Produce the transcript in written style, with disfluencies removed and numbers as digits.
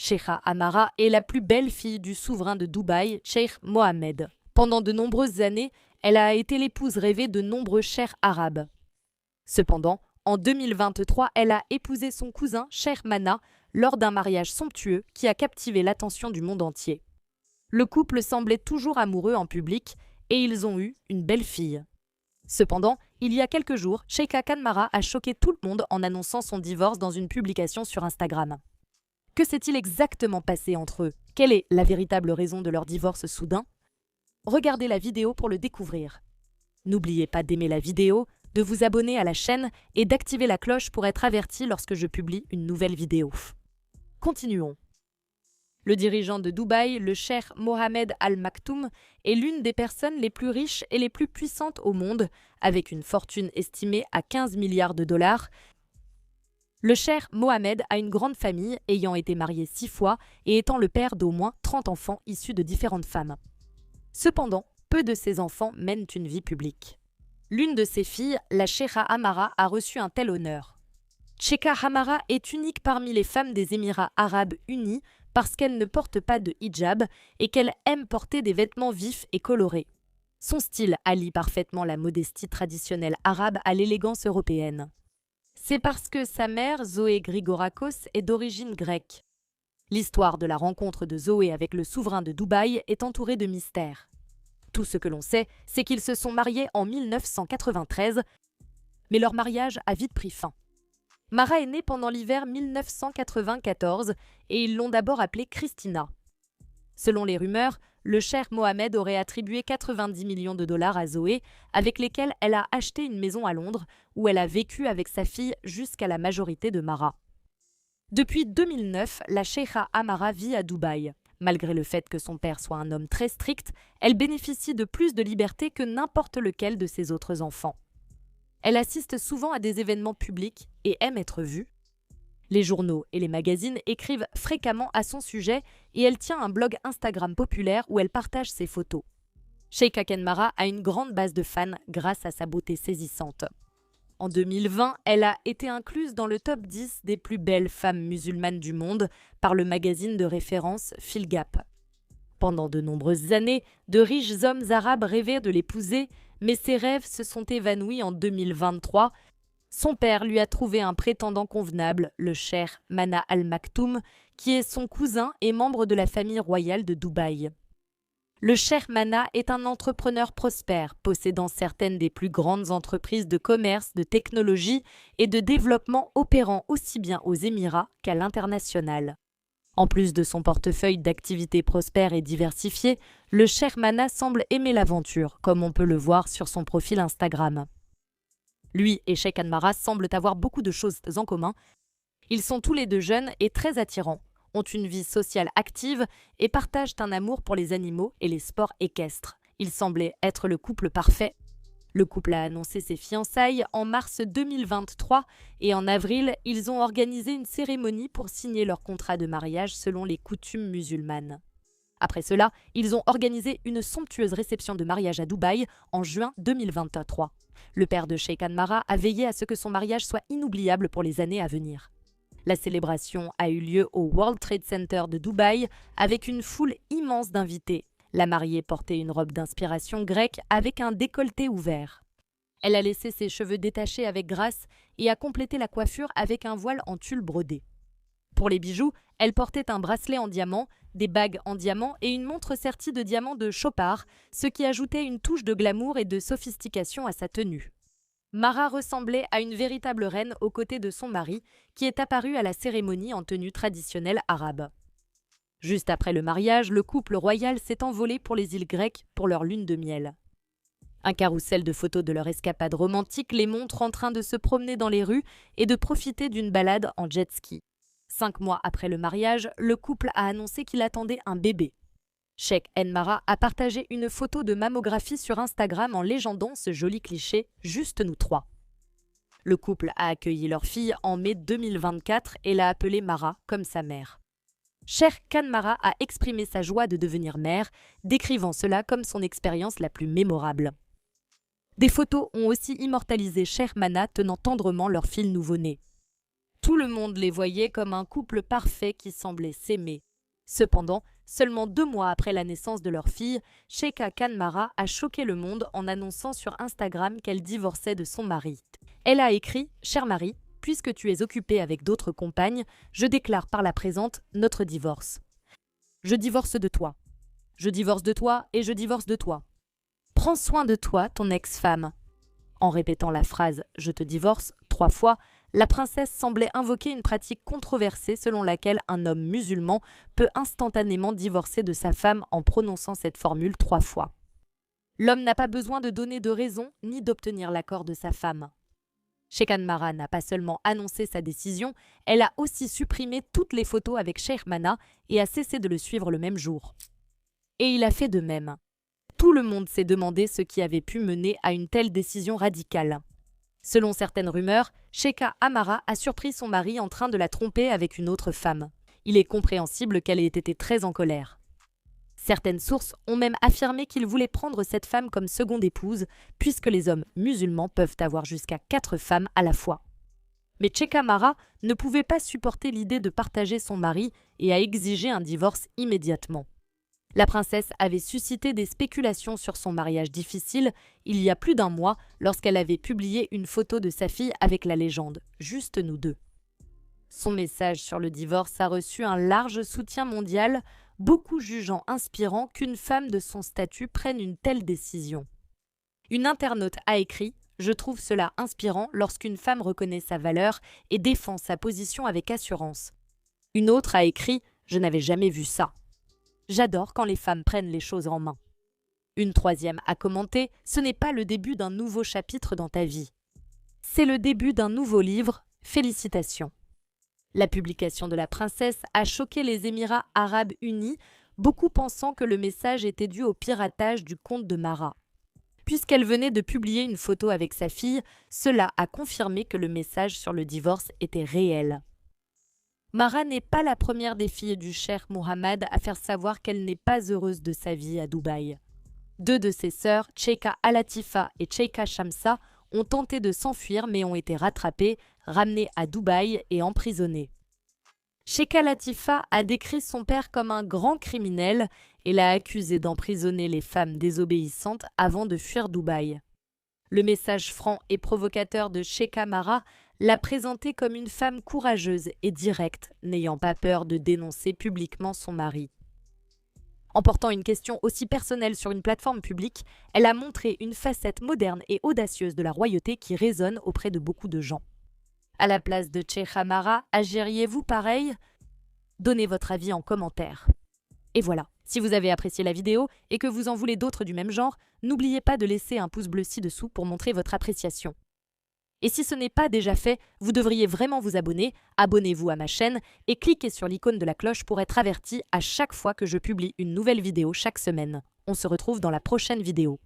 Sheikha Amara est la plus belle fille du souverain de Dubaï, Cheikh Mohammed. Pendant de nombreuses années, elle a été l'épouse rêvée de nombreux cheikhs arabes. Cependant, en 2023, elle a épousé son cousin Cheikh Mana lors d'un mariage somptueux qui a captivé l'attention du monde entier. Le couple semblait toujours amoureux en public et ils ont eu une belle fille. Cependant, il y a quelques jours, Sheikha Kanmara a choqué tout le monde en annonçant son divorce dans une publication sur Instagram. Que s'est-il exactement passé entre eux? Quelle est la véritable raison de leur divorce soudain? Regardez la vidéo pour le découvrir. N'oubliez pas d'aimer la vidéo, de vous abonner à la chaîne et d'activer la cloche pour être averti lorsque je publie une nouvelle vidéo. Continuons. Le dirigeant de Dubaï, le cheikh Mohammed Al Maktoum, est l'une des personnes les plus riches et les plus puissantes au monde, avec une fortune estimée à 15 milliards de dollars. Le cheikh Mohammed a une grande famille, ayant été marié 6 fois et étant le père d'au moins 30 enfants issus de différentes femmes. Cependant, peu de ses enfants mènent une vie publique. L'une de ses filles, la Sheikha Amara, a reçu un tel honneur. Sheikha Amara est unique parmi les femmes des Émirats arabes unis parce qu'elle ne porte pas de hijab et qu'elle aime porter des vêtements vifs et colorés. Son style allie parfaitement la modestie traditionnelle arabe à l'élégance européenne. C'est parce que sa mère, Zoé Grigorakos, est d'origine grecque. L'histoire de la rencontre de Zoé avec le souverain de Dubaï est entourée de mystères. Tout ce que l'on sait, c'est qu'ils se sont mariés en 1993, mais leur mariage a vite pris fin. Mara est née pendant l'hiver 1994 et ils l'ont d'abord appelée Christina. Selon les rumeurs, le cheikh Mohammed aurait attribué 90 millions de dollars à Zoé, avec lesquels elle a acheté une maison à Londres, où elle a vécu avec sa fille jusqu'à la majorité de Mara. Depuis 2009, la Sheikha Amara vit à Dubaï. Malgré le fait que son père soit un homme très strict, elle bénéficie de plus de liberté que n'importe lequel de ses autres enfants. Elle assiste souvent à des événements publics et aime être vue. Les journaux et les magazines écrivent fréquemment à son sujet et elle tient un blog Instagram populaire où elle partage ses photos. Sheikha Kanmara a une grande base de fans grâce à sa beauté saisissante. En 2020, elle a été incluse dans le top 10 des plus belles femmes musulmanes du monde par le magazine de référence Philgap. Pendant de nombreuses années, de riches hommes arabes rêvaient de l'épouser, mais ses rêves se sont évanouis en 2023. Son père lui a trouvé un prétendant convenable, le cheikh Mana Al Maktoum, qui est son cousin et membre de la famille royale de Dubaï. Le cheikh Mana est un entrepreneur prospère, possédant certaines des plus grandes entreprises de commerce, de technologie et de développement opérant aussi bien aux Émirats qu'à l'international. En plus de son portefeuille d'activités prospères et diversifiées, le cheikh Mana semble aimer l'aventure, comme on peut le voir sur son profil Instagram. Lui et Sheikha Kanmara semblent avoir beaucoup de choses en commun. Ils sont tous les deux jeunes et très attirants, ont une vie sociale active et partagent un amour pour les animaux et les sports équestres. Ils semblaient être le couple parfait. Le couple a annoncé ses fiançailles en mars 2023 et en avril, ils ont organisé une cérémonie pour signer leur contrat de mariage selon les coutumes musulmanes. Après cela, ils ont organisé une somptueuse réception de mariage à Dubaï en juin 2023. Le père de Sheikha Kanmara a veillé à ce que son mariage soit inoubliable pour les années à venir. La célébration a eu lieu au World Trade Center de Dubaï avec une foule immense d'invités. La mariée portait une robe d'inspiration grecque avec un décolleté ouvert. Elle a laissé ses cheveux détachés avec grâce et a complété la coiffure avec un voile en tulle brodé. Pour les bijoux, elle portait un bracelet en diamant, des bagues en diamant et une montre sertie de diamants de Chopard, ce qui ajoutait une touche de glamour et de sophistication à sa tenue. Mara ressemblait à une véritable reine aux côtés de son mari, qui est apparu à la cérémonie en tenue traditionnelle arabe. Juste après le mariage, le couple royal s'est envolé pour les îles grecques pour leur lune de miel. Un carrousel de photos de leur escapade romantique les montre en train de se promener dans les rues et de profiter d'une balade en jet ski. 5 mois après le mariage, le couple a annoncé qu'il attendait un bébé. Sheikha Kanmara a partagé une photo de mammographie sur Instagram en légendant ce joli cliché « Juste nous trois ». Le couple a accueilli leur fille en mai 2024 et l'a appelée Mara comme sa mère. Sheikha Kanmara a exprimé sa joie de devenir mère, décrivant cela comme son expérience la plus mémorable. Des photos ont aussi immortalisé Sheikh Mana tenant tendrement leur fils nouveau-né. Tout le monde les voyait comme un couple parfait qui semblait s'aimer. Cependant, seulement 2 mois après la naissance de leur fille, Sheikha Khan Mara a choqué le monde en annonçant sur Instagram qu'elle divorçait de son mari. Elle a écrit « Cher mari, puisque tu es occupé avec d'autres compagnes, je déclare par la présente notre divorce. Je divorce de toi. Je divorce de toi et je divorce de toi. Prends soin de toi, ton ex-femme. » En répétant la phrase « Je te divorce » 3 fois, la princesse semblait invoquer une pratique controversée selon laquelle un homme musulman peut instantanément divorcer de sa femme en prononçant cette formule 3 fois. L'homme n'a pas besoin de donner de raison ni d'obtenir l'accord de sa femme. Sheikha Mara n'a pas seulement annoncé sa décision, elle a aussi supprimé toutes les photos avec Sheikh Mana et a cessé de le suivre le même jour. Et il a fait de même. Tout le monde s'est demandé ce qui avait pu mener à une telle décision radicale. Selon certaines rumeurs, Sheikha Amara a surpris son mari en train de la tromper avec une autre femme. Il est compréhensible qu'elle ait été très en colère. Certaines sources ont même affirmé qu'il voulait prendre cette femme comme seconde épouse, puisque les hommes musulmans peuvent avoir jusqu'à 4 femmes à la fois. Mais Sheikha Mara ne pouvait pas supporter l'idée de partager son mari et a exigé un divorce immédiatement. La princesse avait suscité des spéculations sur son mariage difficile il y a plus d'1 mois lorsqu'elle avait publié une photo de sa fille avec la légende « Juste nous deux ». Son message sur le divorce a reçu un large soutien mondial, beaucoup jugeant inspirant qu'une femme de son statut prenne une telle décision. Une internaute a écrit « Je trouve cela inspirant lorsqu'une femme reconnaît sa valeur et défend sa position avec assurance ». Une autre a écrit « Je n'avais jamais vu ça. J'adore quand les femmes prennent les choses en main. » Une troisième a commenté « Ce n'est pas le début d'un nouveau chapitre dans ta vie. C'est le début d'un nouveau livre. Félicitations. » La publication de la princesse a choqué les Émirats arabes unis, beaucoup pensant que le message était dû au piratage du compte de Mara. Puisqu'elle venait de publier une photo avec sa fille, cela a confirmé que le message sur le divorce était réel. Mara n'est pas la première des filles du cheikh Mohammed à faire savoir qu'elle n'est pas heureuse de sa vie à Dubaï. 2 de ses sœurs, Sheikha Al-Latifa et Sheikha Shamsa, ont tenté de s'enfuir mais ont été rattrapées, ramenées à Dubaï et emprisonnées. Sheikha Latifa a décrit son père comme un grand criminel et l'a accusé d'emprisonner les femmes désobéissantes avant de fuir Dubaï. Le message franc et provocateur de Sheikha Mara l'a présentée comme une femme courageuse et directe, n'ayant pas peur de dénoncer publiquement son mari. En portant une question aussi personnelle sur une plateforme publique, elle a montré une facette moderne et audacieuse de la royauté qui résonne auprès de beaucoup de gens. À la place de Sheikha Mara, agiriez-vous pareil? Donnez votre avis en commentaire. Et voilà, si vous avez apprécié la vidéo et que vous en voulez d'autres du même genre, n'oubliez pas de laisser un pouce bleu ci-dessous pour montrer votre appréciation. Et si ce n'est pas déjà fait, vous devriez vraiment vous abonner, abonnez-vous à ma chaîne et cliquez sur l'icône de la cloche pour être averti à chaque fois que je publie une nouvelle vidéo chaque semaine. On se retrouve dans la prochaine vidéo.